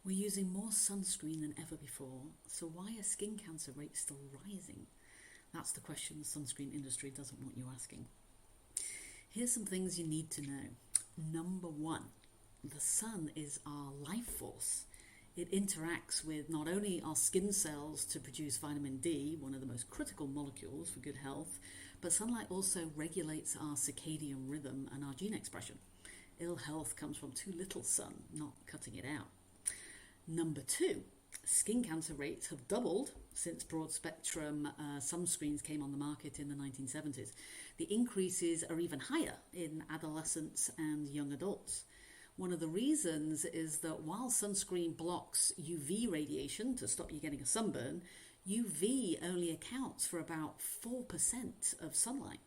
We're using more sunscreen than ever before, so why are skin cancer rates still rising? That's the question the sunscreen industry doesn't want you asking. Here's some things you need to know. Number one, the sun is our life force. It interacts with not only our skin cells to produce vitamin D, one of the most critical molecules for good health, but sunlight also regulates our circadian rhythm and our gene expression. Ill health comes from too little sun, not cutting it out. Number two, skin cancer rates have doubled since broad spectrum sunscreens came on the market in the 1970s. The increases are even higher in adolescents and young adults. One of the reasons is that while sunscreen blocks UV radiation to stop you getting a sunburn, UV only accounts for about 4% of sunlight.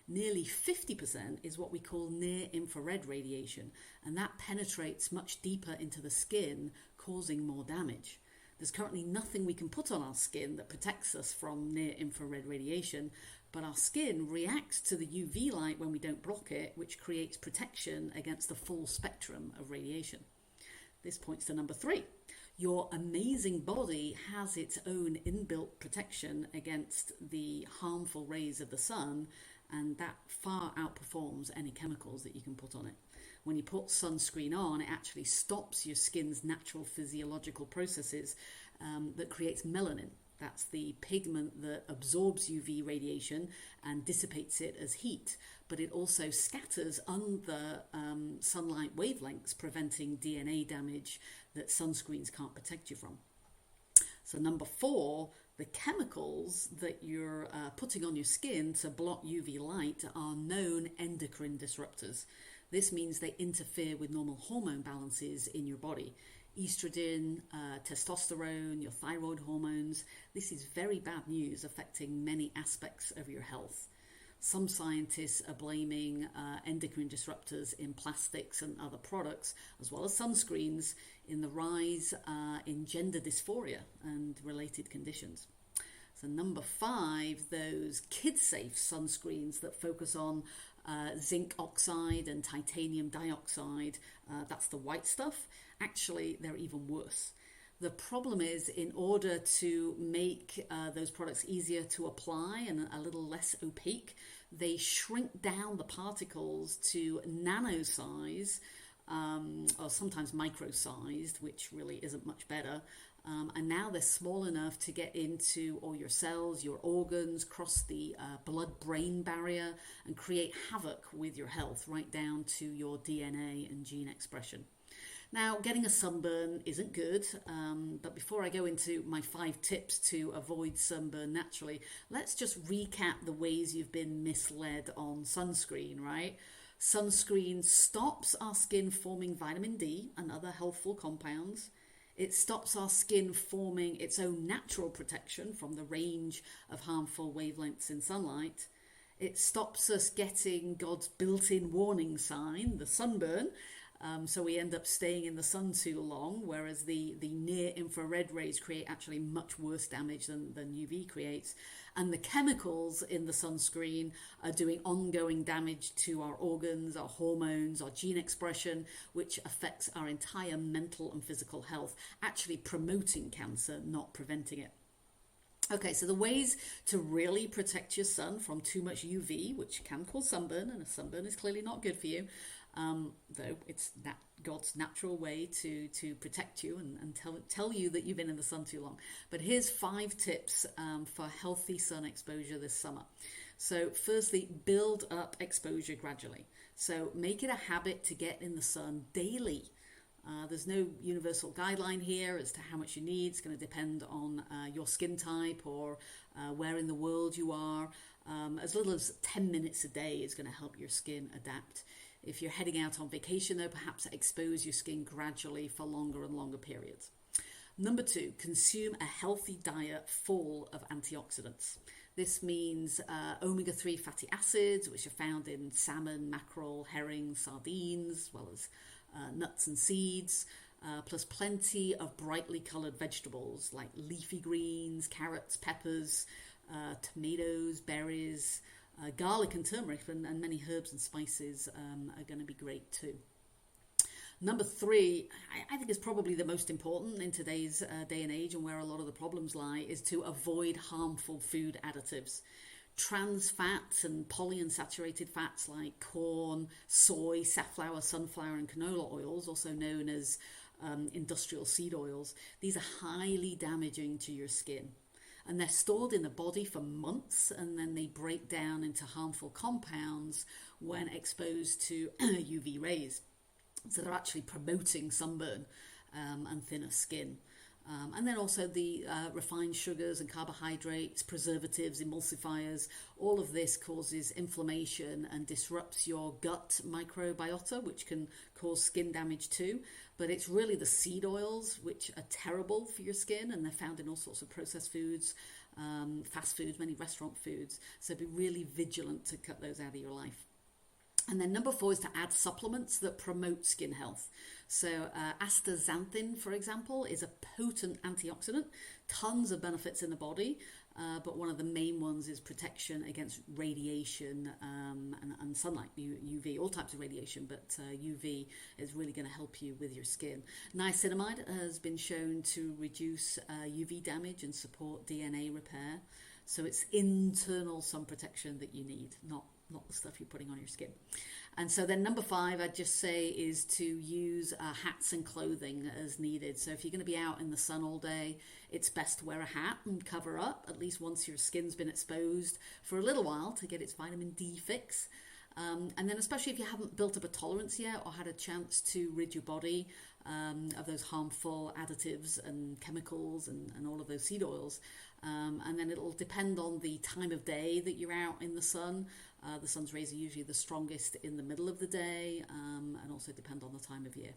Nearly 50% is what we call near-infrared radiation, and that penetrates much deeper into the skin, causing more damage. There's currently nothing we can put on our skin that protects us from near-infrared radiation, but our skin reacts to the UV light when we don't block it, which creates protection against the full spectrum of radiation. This points to number three. Your amazing body has its own inbuilt protection against the harmful rays of the sun, and that far outperforms any chemicals that you can put on it. When you put sunscreen on, it actually stops your skin's natural physiological processes that creates melanin. That's the pigment that absorbs UV radiation and dissipates it as heat, but it also scatters under sunlight wavelengths, preventing DNA damage that sunscreens can't protect you from. So number four, the chemicals that you're putting on your skin to block UV light are known endocrine disruptors. This means they interfere with normal hormone balances in your body. Estrogen, testosterone, your thyroid hormones. This is very bad news affecting many aspects of your health. Some scientists are blaming endocrine disruptors in plastics and other products, as well as sunscreens, in the rise in gender dysphoria and related conditions. So number five, those kid-safe sunscreens that focus on zinc oxide and titanium dioxide, that's the white stuff. Actually, they're even worse. The problem is, in order to make those products easier to apply and a little less opaque, they shrink down the particles to nano size, or sometimes micro-sized, which really isn't much better. And now they're small enough to get into all your cells, your organs, cross the blood-brain barrier, and create havoc with your health, right down to your DNA and gene expression. Now, getting a sunburn isn't good, but before I go into my 5 tips to avoid sunburn naturally, let's just recap the ways you've been misled on sunscreen, right? Sunscreen stops our skin forming vitamin D and other healthful compounds. It stops our skin forming its own natural protection from the range of harmful wavelengths in sunlight. It stops us getting God's built-in warning sign, the sunburn, so we end up staying in the sun too long, whereas the near-infrared rays create actually much worse damage than UV creates. And the chemicals in the sunscreen are doing ongoing damage to our organs, our hormones, our gene expression, which affects our entire mental and physical health, actually promoting cancer, not preventing it. Okay, so the ways to really protect your sun from too much UV, which can cause sunburn, and a sunburn is clearly not good for you, though it's God's natural way to protect you and tell you that you've been in the sun too long. But here's 5 tips for healthy sun exposure this summer. So firstly, build up exposure gradually. So make it a habit to get in the sun daily. There's no universal guideline here as to how much you need. It's going to depend on your skin type or where in the world you are. As little as 10 minutes a day is going to help your skin adapt. If you're heading out on vacation, though, perhaps expose your skin gradually for longer and longer periods. Number 2, consume a healthy diet full of antioxidants. This means omega-3 fatty acids, which are found in salmon, mackerel, herring, sardines, as well as nuts and seeds, plus plenty of brightly coloured vegetables like leafy greens, carrots, peppers, tomatoes, berries, garlic and turmeric, and many herbs and spices are going to be great too. Number three, I think is probably the most important in today's day and age, and where a lot of the problems lie, is to avoid harmful food additives. Trans fats and polyunsaturated fats like corn, soy, safflower, sunflower, and canola oils, also known as industrial seed oils, these are highly damaging to your skin. And they're stored in the body for months, and then they break down into harmful compounds when exposed to UV rays. So they're actually promoting sunburn and thinner skin. And then also the refined sugars and carbohydrates, preservatives, emulsifiers, all of this causes inflammation and disrupts your gut microbiota, which can cause skin damage too. But it's really the seed oils which are terrible for your skin, and they're found in all sorts of processed foods, fast foods, many restaurant foods. So be really vigilant to cut those out of your life. And then number 4 is to add supplements that promote skin health. So astaxanthin, for example, is a potent antioxidant, tons of benefits in the body, but one of the main ones is protection against radiation and sunlight, UV, all types of radiation, but UV is really going to help you with your skin. Niacinamide has been shown to reduce UV damage and support DNA repair. So it's internal sun protection that you need, not the stuff you're putting on your skin. And so then number 5, I'd just say, is to use hats and clothing as needed. So if you're going to be out in the sun all day, it's best to wear a hat and cover up, at least once your skin's been exposed for a little while, to get its vitamin D fix. And then especially if you haven't built up a tolerance yet or had a chance to rid your body of those harmful additives and chemicals and all of those seed oils. And then it'll depend on the time of day that you're out in the sun. The sun's rays are usually the strongest in the middle of the day, and also depend on the time of year.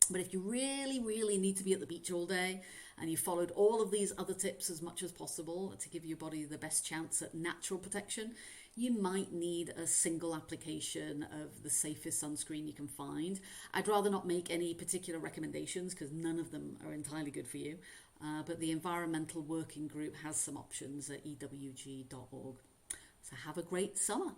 But if you really, really need to be at the beach all day and you followed all of these other tips as much as possible to give your body the best chance at natural protection, you might need a single application of the safest sunscreen you can find. I'd rather not make any particular recommendations because none of them are entirely good for you. But the Environmental Working Group has some options at ewg.org. So have a great summer.